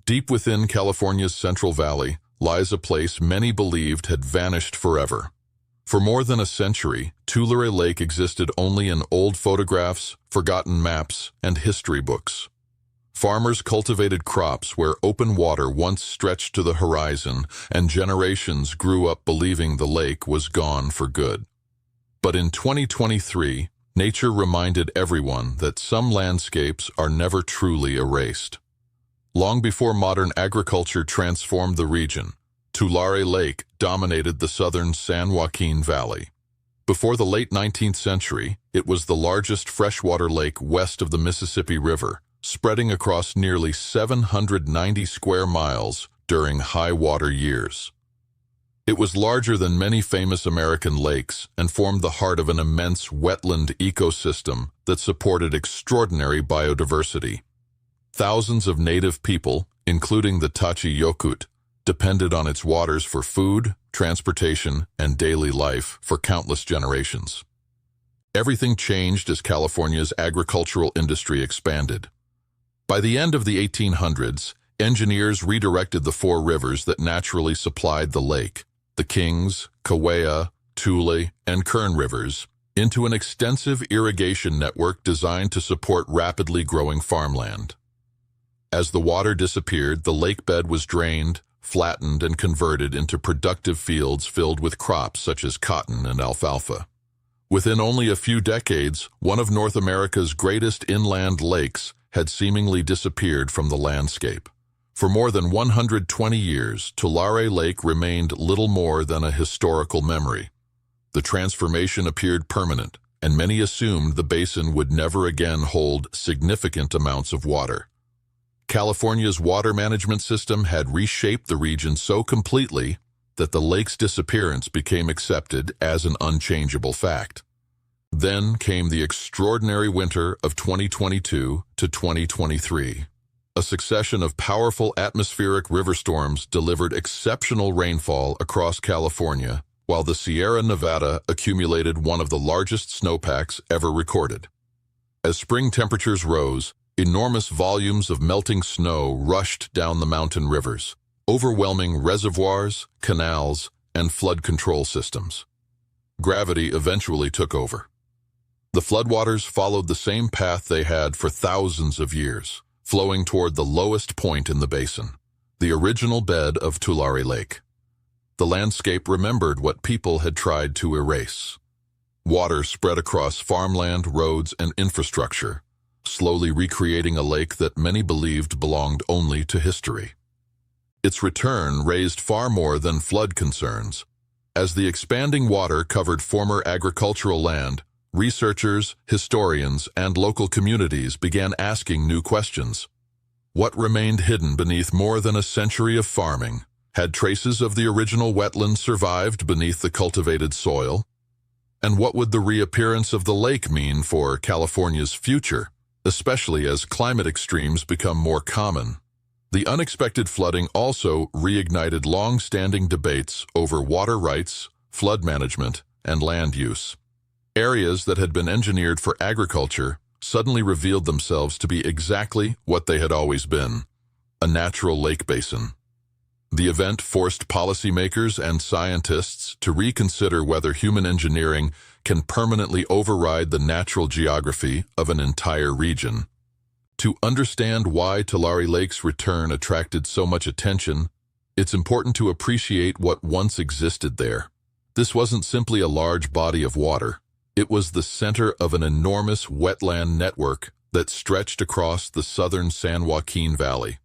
Deep within California's Central Valley lies a place many believed had vanished forever. For more than a century, Tulare Lake existed only in old photographs, forgotten maps, and history books. Farmers cultivated crops where open water once stretched to the horizon, and generations grew up believing the lake was gone for good. But in 2023, nature reminded everyone that some landscapes are never truly erased. Long before modern agriculture transformed the region, Tulare Lake dominated the southern San Joaquin Valley. Before the late 19th century, it was the largest freshwater lake west of the Mississippi River, spreading across nearly 790 square miles during high water years. It was larger than many famous American lakes and formed the heart of an immense wetland ecosystem that supported extraordinary biodiversity. Thousands of native people, including the Tachi Yokut, depended on its waters for food, transportation, and daily life for countless generations. Everything changed as California's agricultural industry expanded. By the end of the 1800s, engineers redirected the four rivers that naturally supplied the lake, the Kings, Kaweah, Tule, and Kern rivers, into an extensive irrigation network designed to support rapidly growing farmland. As the water disappeared, the lake bed was drained, flattened, and converted into productive fields filled with crops such as cotton and alfalfa. Within only a few decades, one of North America's greatest inland lakes had seemingly disappeared from the landscape. For more than 120 years, Tulare Lake remained little more than a historical memory. The transformation appeared permanent, and many assumed the basin would never again hold significant amounts of water. California's water management system had reshaped the region so completely that the lake's disappearance became accepted as an unchangeable fact. Then came the extraordinary winter of 2022 to 2023. A succession of powerful atmospheric river storms delivered exceptional rainfall across California, while the Sierra Nevada accumulated one of the largest snowpacks ever recorded. As spring temperatures rose, enormous volumes of melting snow rushed down the mountain rivers, overwhelming reservoirs, canals, and flood control systems. Gravity eventually took over. The floodwaters followed the same path they had for thousands of years, flowing toward the lowest point in the basin, the original bed of Tulare Lake. The landscape remembered what people had tried to erase. Water spread across farmland, roads, and infrastructure, slowly recreating a lake that many believed belonged only to history. Its return raised far more than flood concerns. As the expanding water covered former agricultural land, researchers, historians, and local communities began asking new questions. What remained hidden beneath more than a century of farming? Had traces of the original wetland survived beneath the cultivated soil? And what would the reappearance of the lake mean for California's future, especially as climate extremes become more common? The unexpected flooding also reignited long-standing debates over water rights, flood management, and land use. Areas that had been engineered for agriculture suddenly revealed themselves to be exactly what they had always been: a natural lake basin. The event forced policymakers and scientists to reconsider whether human engineering can permanently override the natural geography of an entire region. To understand why Tulare Lake's return attracted so much attention, it's important to appreciate what once existed there. This wasn't simply a large body of water. It was the center of an enormous wetland network that stretched across the southern San Joaquin Valley.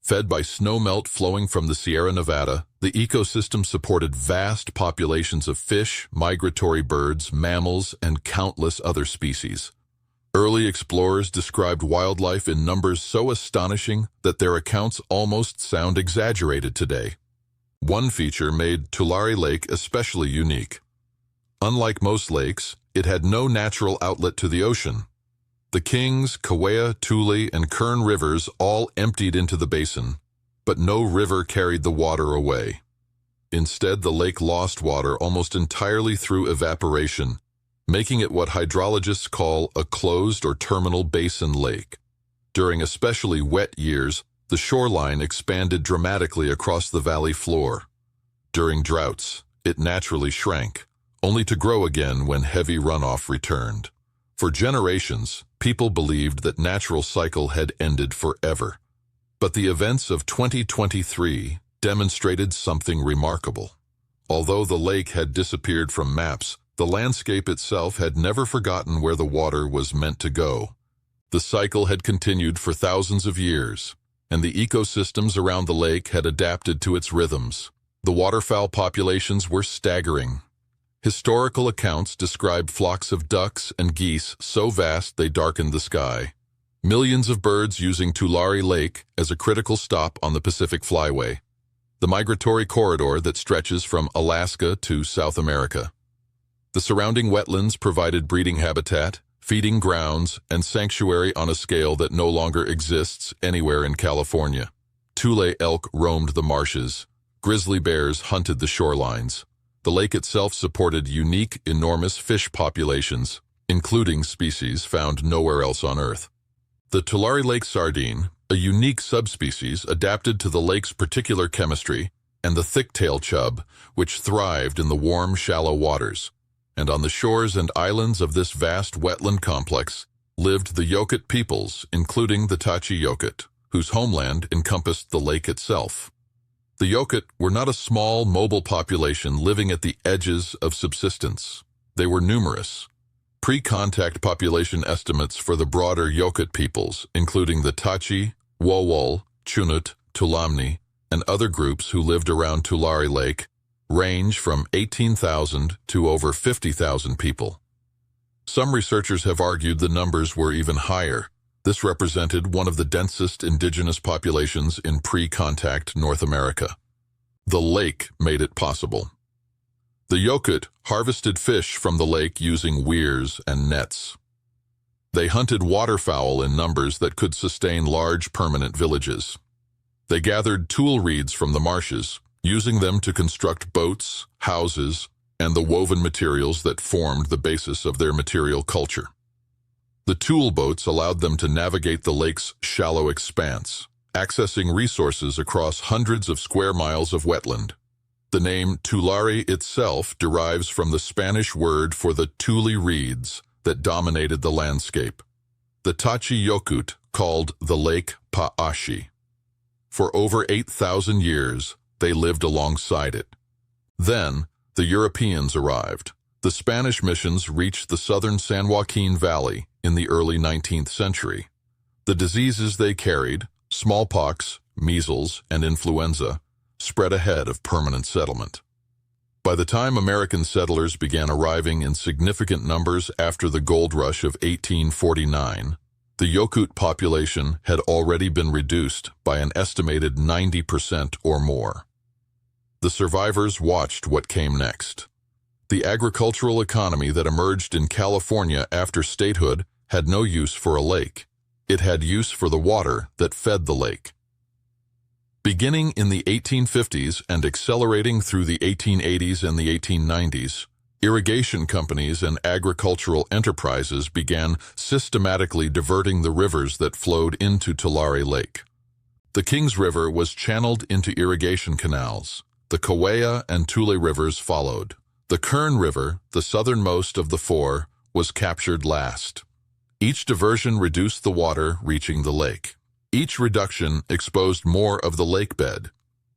Fed by snowmelt flowing from the Sierra Nevada, the ecosystem supported vast populations of fish, migratory birds, mammals, and countless other species. Early explorers described wildlife in numbers so astonishing that their accounts almost sound exaggerated today. One feature made Tulare Lake especially unique. Unlike most lakes, it had no natural outlet to the ocean. The Kings, Kaweah, Tule, and Kern rivers all emptied into the basin, but no river carried the water away. Instead, the lake lost water almost entirely through evaporation, making it what hydrologists call a closed or terminal basin lake. During especially wet years, The shoreline expanded dramatically across the valley floor. During droughts, it naturally shrank, only to grow again when heavy runoff returned. For generations, people believed that natural cycle had ended forever. But the events of 2023 demonstrated something remarkable. Although the lake had disappeared from maps, the landscape itself had never forgotten where the water was meant to go. The cycle had continued for thousands of years, and the ecosystems around the lake had adapted to its rhythms. The waterfowl populations were staggering. Historical accounts describe flocks of ducks and geese so vast they darkened the sky. Millions of birds using Tulare Lake as a critical stop on the Pacific Flyway, the migratory corridor that stretches from Alaska to South America. The surrounding wetlands provided breeding habitat, feeding grounds, and sanctuary on a scale that no longer exists anywhere in California. Tulare elk roamed the marshes. Grizzly bears hunted the shorelines. The lake itself supported unique, enormous fish populations, including species found nowhere else on Earth. The Tulare Lake sardine, a unique subspecies adapted to the lake's particular chemistry, and the thick-tailed chub, which thrived in the warm, shallow waters. And on the shores and islands of this vast wetland complex lived the Yokut peoples, including the Tachi Yokut, whose homeland encompassed the lake itself. The Yokut were not a small, mobile population living at the edges of subsistence. They were numerous. Pre-contact population estimates for the broader Yokut peoples, including the Tachi, Wowol, Chunut, Tulamni, and other groups who lived around Tulare Lake, range from 18,000 to over 50,000 people. Some researchers have argued the numbers were even higher. This represented one of the densest indigenous populations in pre-contact North America. The lake made it possible. The Yokut harvested fish from the lake using weirs and nets. They hunted waterfowl in numbers that could sustain large permanent villages. They gathered tule reeds from the marshes, using them to construct boats, houses, and the woven materials that formed the basis of their material culture. The tule boats allowed them to navigate the lake's shallow expanse, accessing resources across hundreds of square miles of wetland. The name Tulare itself derives from the Spanish word for the tule reeds that dominated the landscape. The Tachi Yokut called the lake ashi. For over 8,000 years, they lived alongside it. Then, the Europeans arrived. The Spanish missions reached the southern San Joaquin Valley in the early 19th century. The diseases they carried, smallpox, measles, and influenza, spread ahead of permanent settlement. By the time American settlers began arriving in significant numbers after the gold rush of 1849, the Yokut population had already been reduced by an estimated 90% or more. The survivors watched what came next. The agricultural economy that emerged in California after statehood had no use for a lake. It had use for the water that fed the lake. Beginning in the 1850s and accelerating through the 1880s and the 1890s, irrigation companies and agricultural enterprises began systematically diverting the rivers that flowed into Tulare Lake. The Kings River was channeled into irrigation canals. The Kaweah and Tule rivers followed. The Kern River, the southernmost of the four, was captured last. Each diversion reduced the water reaching the lake. Each reduction exposed more of the lake bed.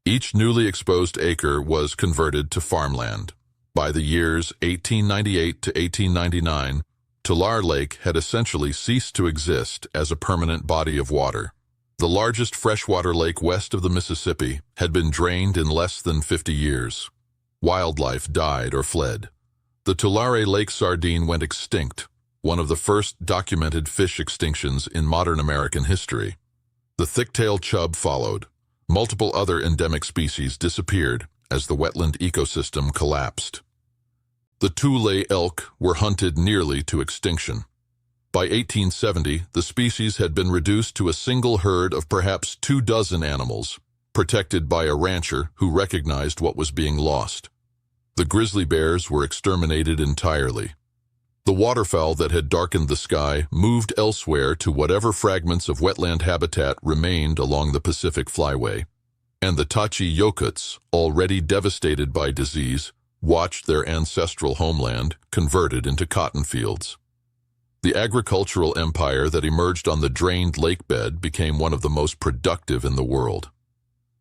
Each newly exposed acre was converted to farmland. By the years 1898 to 1899, Tulare Lake had essentially ceased to exist as a permanent body of water. The largest freshwater lake west of the Mississippi had been drained in less than 50 years. Wildlife died or fled. The Tulare Lake sardine went extinct, one of the first documented fish extinctions in modern American history. The thick-tailed chub followed. Multiple other endemic species disappeared as the wetland ecosystem collapsed. The Tulare elk were hunted nearly to extinction. By 1870, the species had been reduced to a single herd of perhaps 24 animals, protected by a rancher who recognized what was being lost. The grizzly bears were exterminated entirely. The waterfowl that had darkened the sky moved elsewhere to whatever fragments of wetland habitat remained along the Pacific Flyway, and the Tachi Yokuts, already devastated by disease, watched their ancestral homeland converted into cotton fields. The agricultural empire that emerged on the drained lake bed became one of the most productive in the world.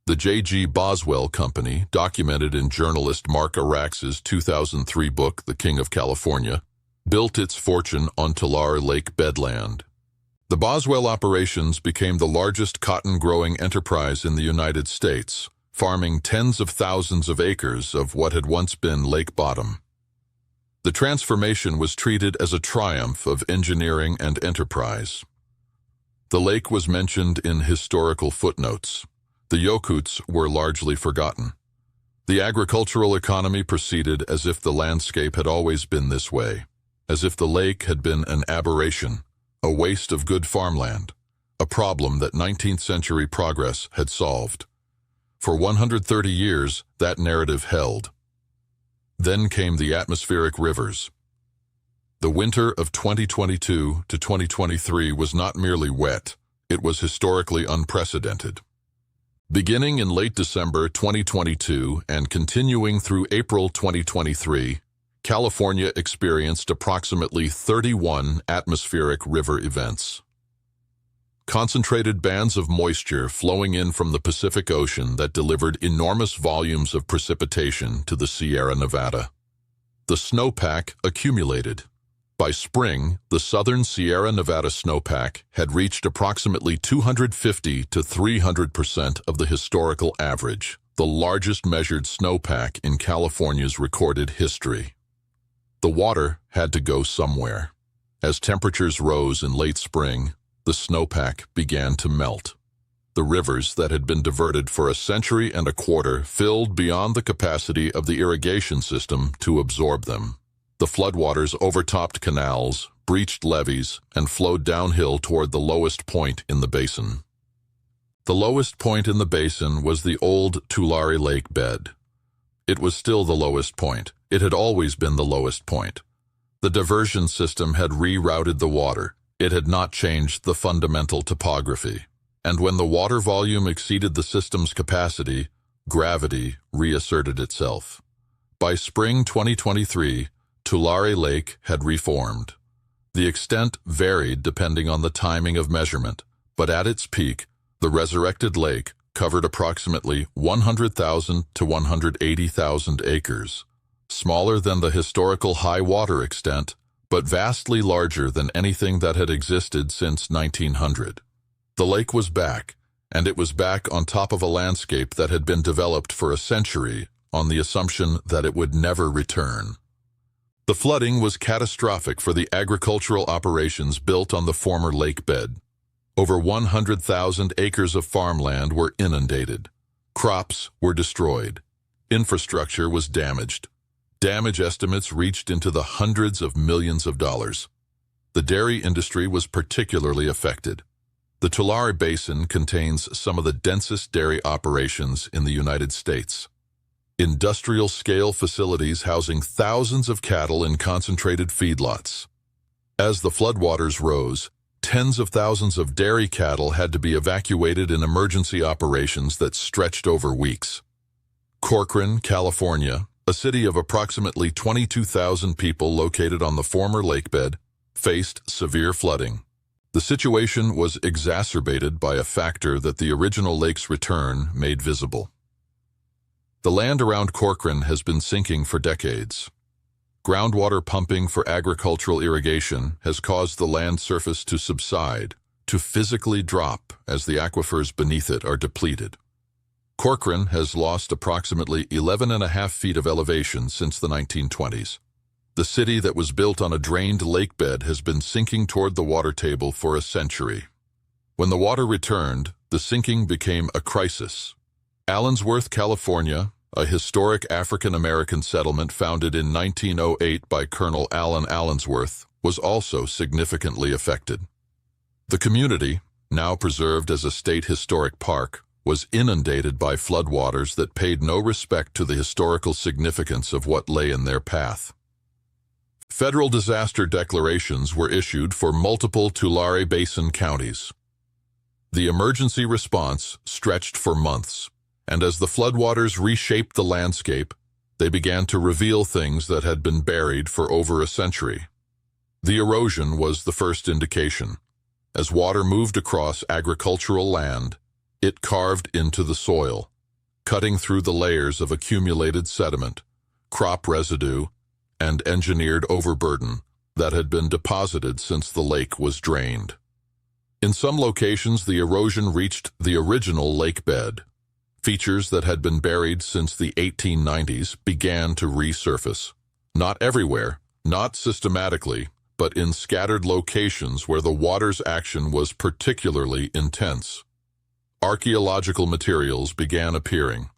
The J.G. Boswell Company, documented in journalist Mark Arax's 2003 book, The King of California, built its fortune on Tulare Lake bedland. The Boswell operations became the largest cotton-growing enterprise in the United States, farming tens of thousands of acres of what had once been lake bottom. The transformation was treated as a triumph of engineering and enterprise. The lake was mentioned in historical footnotes. The Yokuts were largely forgotten. The agricultural economy proceeded as if the landscape had always been this way, as if the lake had been an aberration, a waste of good farmland, a problem that 19th century progress had solved. For 130 years, that narrative held. Then came the atmospheric rivers. The winter of 2022 to 2023 was not merely wet, it was historically unprecedented. Beginning in late December 2022 and continuing through April 2023, California experienced approximately 31 atmospheric river events. Concentrated bands of moisture flowing in from the Pacific Ocean that delivered enormous volumes of precipitation to the Sierra Nevada. The snowpack accumulated. By spring, the southern Sierra Nevada snowpack had reached approximately 250 to 300% of the historical average, the largest measured snowpack in California's recorded history. The water had to go somewhere. As temperatures rose in late spring, the snowpack began to melt. The rivers that had been diverted for a century and a quarter filled beyond the capacity of the irrigation system to absorb them. The floodwaters overtopped canals, breached levees, and flowed downhill toward the lowest point in the basin. The lowest point in the basin was the old Tulare Lake bed. It was still the lowest point. It had always been the lowest point. The diversion system had rerouted the water. It had not changed the fundamental topography. And when the water volume exceeded the system's capacity, gravity reasserted itself. By spring 2023, Tulare Lake had reformed. The extent varied depending on the timing of measurement, but at its peak, the resurrected lake covered approximately 100,000 to 180,000 acres, smaller than the historical high water extent, but vastly larger than anything that had existed since 1900. The lake was back, and it was back on top of a landscape that had been developed for a century on the assumption that it would never return. The flooding was catastrophic for the agricultural operations built on the former lake bed. Over 100,000 acres of farmland were inundated. Crops were destroyed. Infrastructure was damaged. Damage estimates reached into the hundreds of millions of dollars. The dairy industry was particularly affected. The Tulare Basin contains some of the densest dairy operations in the United States. Industrial-scale facilities housing thousands of cattle in concentrated feedlots. As the floodwaters rose, tens of thousands of dairy cattle had to be evacuated in emergency operations that stretched over weeks. Corcoran, California, a city of approximately 22,000 people located on the former lakebed, faced severe flooding. The situation was exacerbated by a factor that the original lake's return made visible. The land around Corcoran has been sinking for decades. Groundwater pumping for agricultural irrigation has caused the land surface to subside, to physically drop as the aquifers beneath it are depleted. Corcoran has lost approximately 11.5 feet of elevation since the 1920s. The city that was built on a drained lake bed has been sinking toward the water table for a century. When the water returned, the sinking became a crisis. Allensworth, California, a historic African-American settlement founded in 1908 by Colonel Allen Allensworth, was also significantly affected. The community, now preserved as a state historic park, was inundated by floodwaters that paid no respect to the historical significance of what lay in their path. Federal disaster declarations were issued for multiple Tulare Basin counties. The emergency response stretched for months, and as the floodwaters reshaped the landscape, they began to reveal things that had been buried for over a century. The erosion was the first indication. As water moved across agricultural land, it carved into the soil, cutting through the layers of accumulated sediment, crop residue, and engineered overburden that had been deposited since the lake was drained. In some locations, the erosion reached the original lake bed. Features that had been buried since the 1890s began to resurface. Not everywhere, not systematically, but in scattered locations where the water's action was particularly intense. Archaeological materials began appearing.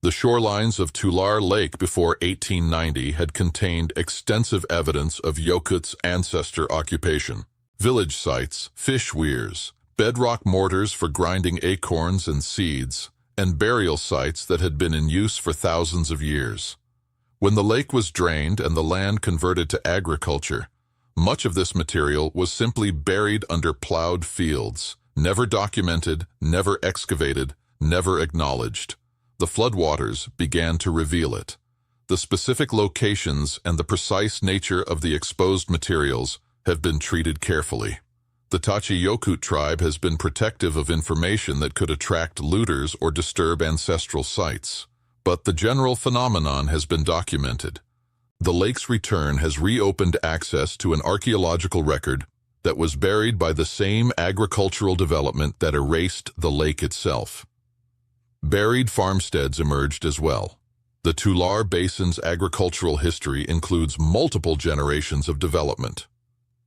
The shorelines of Tulare Lake before 1890 had contained extensive evidence of Yokut's ancestor occupation. Village sites, fish weirs, bedrock mortars for grinding acorns and seeds, and burial sites that had been in use for thousands of years. When the lake was drained and the land converted to agriculture, much of this material was simply buried under plowed fields, never documented, never excavated, never acknowledged. The floodwaters began to reveal it. The specific locations and the precise nature of the exposed materials have been treated carefully. The Tachi Yokut Tribe has been protective of information that could attract looters or disturb ancestral sites. But the general phenomenon has been documented. The lake's return has reopened access to an archaeological record that was buried by the same agricultural development that erased the lake itself. Buried farmsteads emerged as well. The Tulare Basin's agricultural history includes multiple generations of development.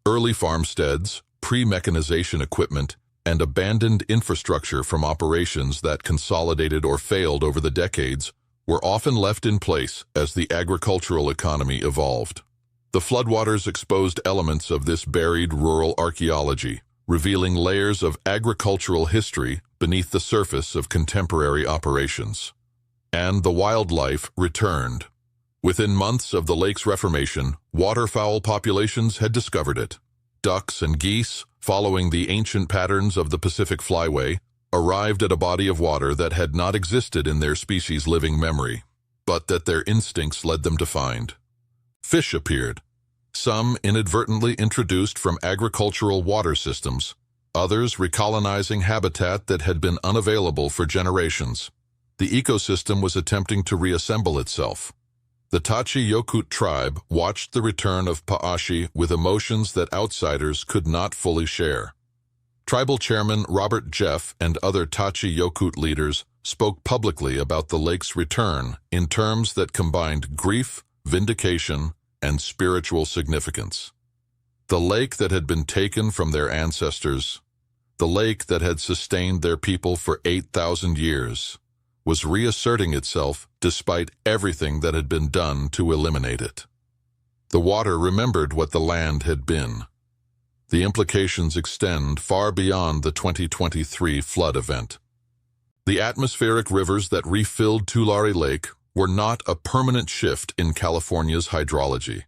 Early farmsteads, pre-mechanization equipment, and abandoned infrastructure from operations that consolidated or failed over the decades were often left in place as the agricultural economy evolved. The floodwaters exposed elements of this buried rural archaeology, revealing layers of agricultural history beneath the surface of contemporary operations. And the wildlife returned. Within months of the lake's reformation, waterfowl populations had discovered it. Ducks and geese, following the ancient patterns of the Pacific Flyway, arrived at a body of water that had not existed in their species' living memory, but that their instincts led them to find. Fish appeared, some inadvertently introduced from agricultural water systems, others recolonizing habitat that had been unavailable for generations. The ecosystem was attempting to reassemble itself. The Tachi Yokut Tribe watched the return of ashi with emotions that outsiders could not fully share. Tribal Chairman Robert Jeff and other Tachi Yokut leaders spoke publicly about the lake's return in terms that combined grief, vindication, and spiritual significance. The lake that had been taken from their ancestors, the lake that had sustained their people for 8,000 years, was reasserting itself despite everything that had been done to eliminate it. The water remembered what the land had been. The implications extend far beyond the 2023 flood event. The atmospheric rivers that refilled Tulare Lake were not a permanent shift in California's hydrology.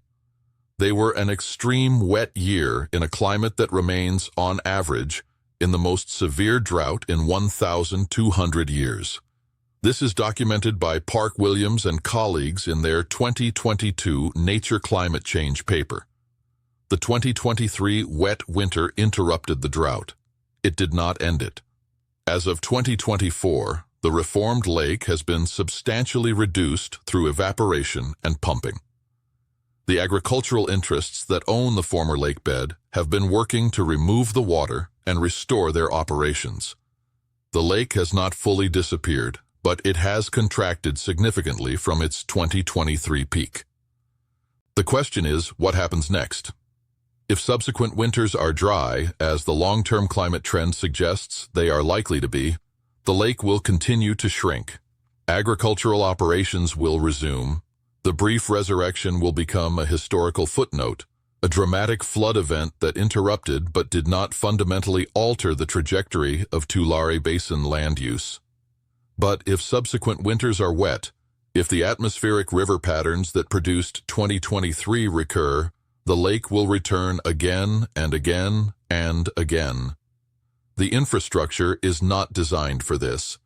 They were an extreme wet year in a climate that remains, on average, in the most severe drought in 1,200 years. This is documented by Park Williams and colleagues in their 2022 Nature Climate Change paper. The 2023 wet winter interrupted the drought. It did not end it. As of 2024, the reformed lake has been substantially reduced through evaporation and pumping. The agricultural interests that own the former lake bed have been working to remove the water and restore their operations. The lake has not fully disappeared, but it has contracted significantly from its 2023 peak. The question is, what happens next? If subsequent winters are dry, as the long-term climate trend suggests they are likely to be, the lake will continue to shrink. Agricultural operations will resume. The brief resurrection will become a historical footnote, a dramatic flood event that interrupted but did not fundamentally alter the trajectory of Tulare Basin land use. But if subsequent winters are wet, If the atmospheric river patterns that produced 2023 recur, the lake will return again and again and again. The infrastructure is not designed for this.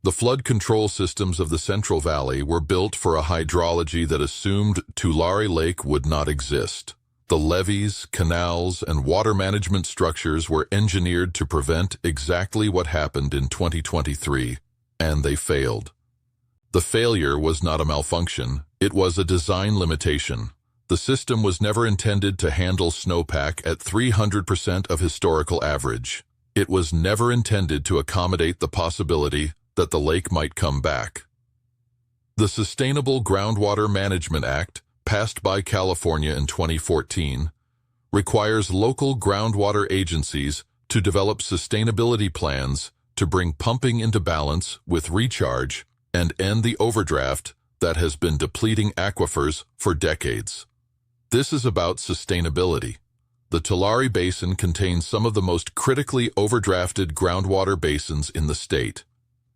The flood control systems of the Central Valley were built for a hydrology that assumed Tulare Lake would not exist. The levees, canals, and water management structures were engineered to prevent exactly what happened in 2023, and they failed. The failure was not a malfunction, it was a design limitation. The system was never intended to handle snowpack at 300% of historical average. It was never intended to accommodate the possibility that the lake might come back. The Sustainable Groundwater Management Act, passed by California in 2014, requires local groundwater agencies to develop sustainability plans to bring pumping into balance with recharge and end the overdraft that has been depleting aquifers for decades. This is about sustainability. The Tulare Basin contains some of the most critically overdrafted groundwater basins in the state.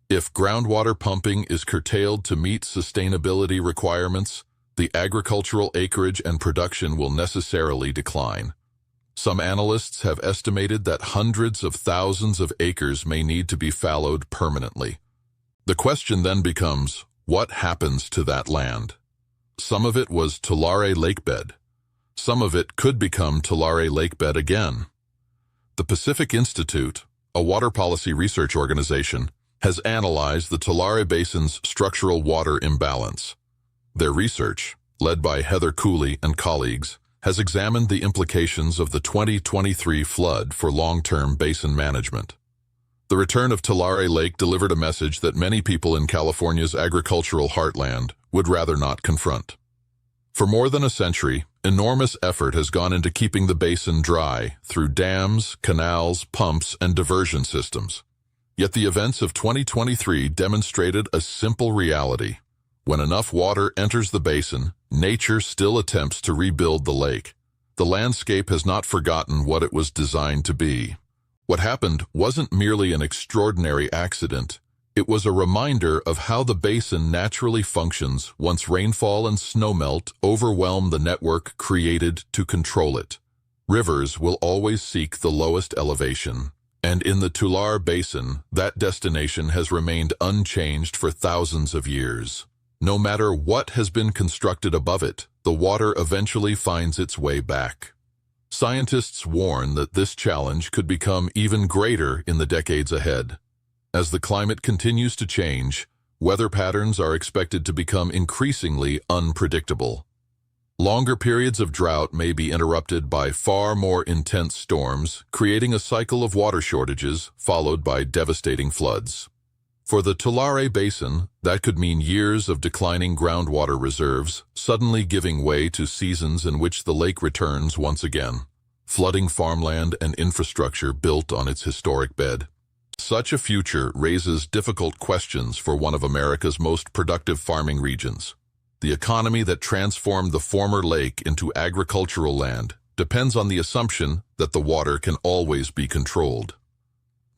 If groundwater pumping is curtailed to meet sustainability requirements, the agricultural acreage and production will necessarily decline. Some analysts have estimated that hundreds of thousands of acres may need to be fallowed permanently. The question then becomes, what happens to that land? Some of it was Tulare Lake bed. Some of it could become Tulare Lake bed again. The Pacific Institute, a water policy research organization, has analyzed the Tulare Basin's structural water imbalance. Their research, led by Heather Cooley and colleagues, has examined the implications of the 2023 flood for long-term basin management. The return of Tulare Lake delivered a message that many people in California's agricultural heartland would rather not confront. For more than a century, enormous effort has gone into keeping the basin dry through dams, canals, pumps, and diversion systems. Yet the events of 2023 demonstrated a simple reality. When enough water enters the basin, nature still attempts to rebuild the lake. The landscape has not forgotten what it was designed to be. What happened wasn't merely an extraordinary accident. It was a reminder of how the basin naturally functions once rainfall and snowmelt overwhelm the network created to control it. Rivers will always seek the lowest elevation, and in the Tulare Basin, that destination has remained unchanged for thousands of years. No matter what has been constructed above it, the water eventually finds its way back. Scientists warn that this challenge could become even greater in the decades ahead. As the climate continues to change, weather patterns are expected to become increasingly unpredictable. Longer periods of drought may be interrupted by far more intense storms, creating a cycle of water shortages followed by devastating floods. For the Tulare Basin, that could mean years of declining groundwater reserves, suddenly giving way to seasons in which the lake returns once again, flooding farmland and infrastructure built on its historic bed. Such a future raises difficult questions for one of America's most productive farming regions. The economy that transformed the former lake into agricultural land depends on the assumption that the water can always be controlled.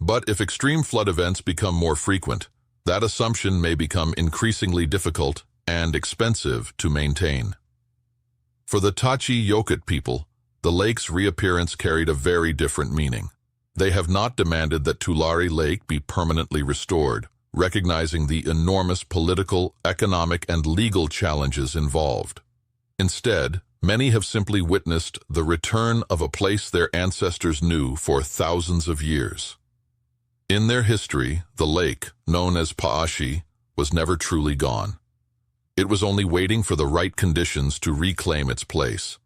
But if extreme flood events become more frequent, that assumption may become increasingly difficult and expensive to maintain. For the Tachi Yokut people, the lake's reappearance carried a very different meaning. They have not demanded that Tulare Lake be permanently restored, recognizing the enormous political, economic, and legal challenges involved. Instead, many have simply witnessed the return of a place their ancestors knew for thousands of years. In their history, the lake, known as ashi, was never truly gone. It was only waiting for the right conditions to reclaim its place.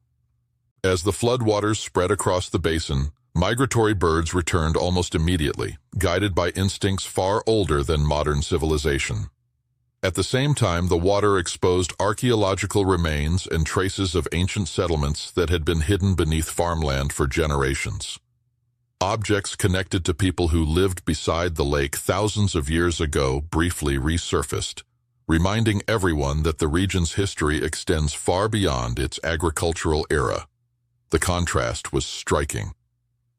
As the floodwaters spread across the basin, migratory birds returned almost immediately, guided by instincts far older than modern civilization. At the same time, the water exposed archaeological remains and traces of ancient settlements that had been hidden beneath farmland for generations. Objects connected to people who lived beside the lake thousands of years ago briefly resurfaced, reminding everyone that the region's history extends far beyond its agricultural era. The contrast was striking.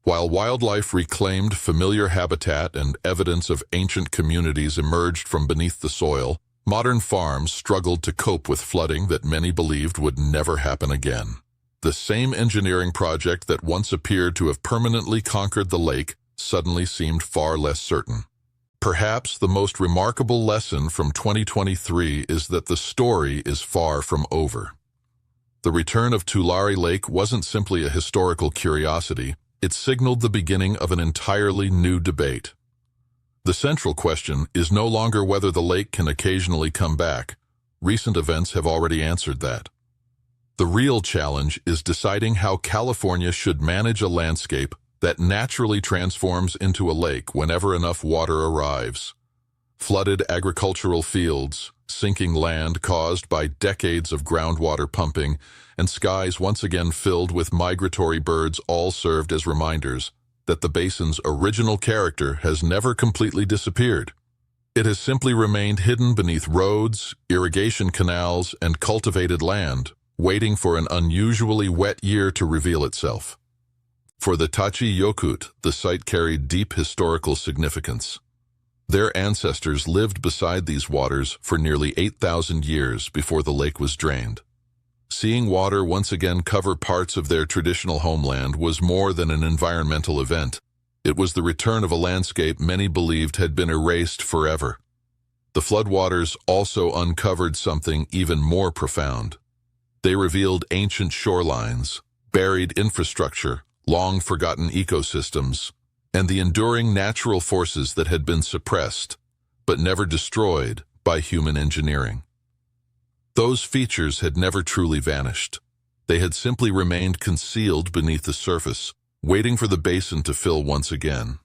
While wildlife reclaimed familiar habitat and evidence of ancient communities emerged from beneath the soil, Modern farms struggled to cope with flooding that many believed would never happen again. The same engineering project that once appeared to have permanently conquered the lake suddenly seemed far less certain. Perhaps the most remarkable lesson from 2023 is that the story is far from over. The return of Tulare Lake wasn't simply a historical curiosity, it signaled the beginning of an entirely new debate. The central question is no longer whether the lake can occasionally come back. Recent events have already answered that. The real challenge is deciding how California should manage a landscape that naturally transforms into a lake whenever enough water arrives. Flooded agricultural fields, sinking land caused by decades of groundwater pumping, and skies once again filled with migratory birds all served as reminders that the basin's original character has never completely disappeared. It has simply remained hidden beneath roads, irrigation canals, and cultivated land, waiting for an unusually wet year to reveal itself. For the Tachi Yokut, the site carried deep historical significance. Their ancestors lived beside these waters for nearly 8,000 years before the lake was drained. Seeing water once again cover parts of their traditional homeland was more than an environmental event. It was the return of a landscape many believed had been erased forever. The floodwaters also uncovered something even more profound. They revealed ancient shorelines, buried infrastructure, long-forgotten ecosystems, and the enduring natural forces that had been suppressed, but never destroyed, by human engineering. Those features had never truly vanished. They had simply remained concealed beneath the surface, waiting for the basin to fill once again.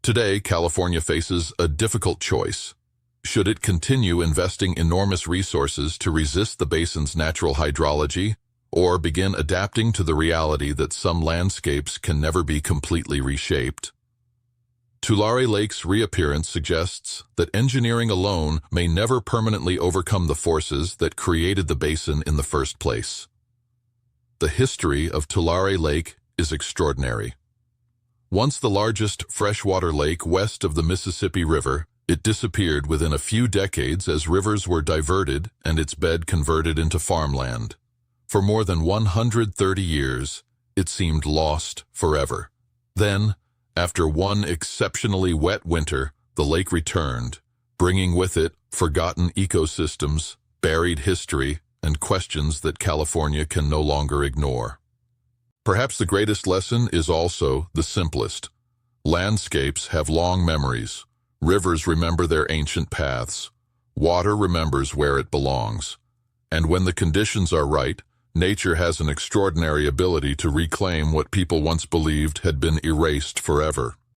Today, California faces a difficult choice. Should it continue investing enormous resources to resist the basin's natural hydrology, or begin adapting to the reality that some landscapes can never be completely reshaped? Tulare Lake's reappearance suggests that engineering alone may never permanently overcome the forces that created the basin in the first place. The history of Tulare Lake is extraordinary. Once the largest freshwater lake west of the Mississippi River, it disappeared within a few decades as rivers were diverted and its bed converted into farmland. For more than 130 years, it seemed lost forever. Then, after one exceptionally wet winter, the lake returned, bringing with it forgotten ecosystems, buried history, and questions that California can no longer ignore. Perhaps the greatest lesson is also the simplest. Landscapes have long memories. Rivers remember their ancient paths. Water remembers where it belongs. And when the conditions are right, nature has an extraordinary ability to reclaim what people once believed had been erased forever.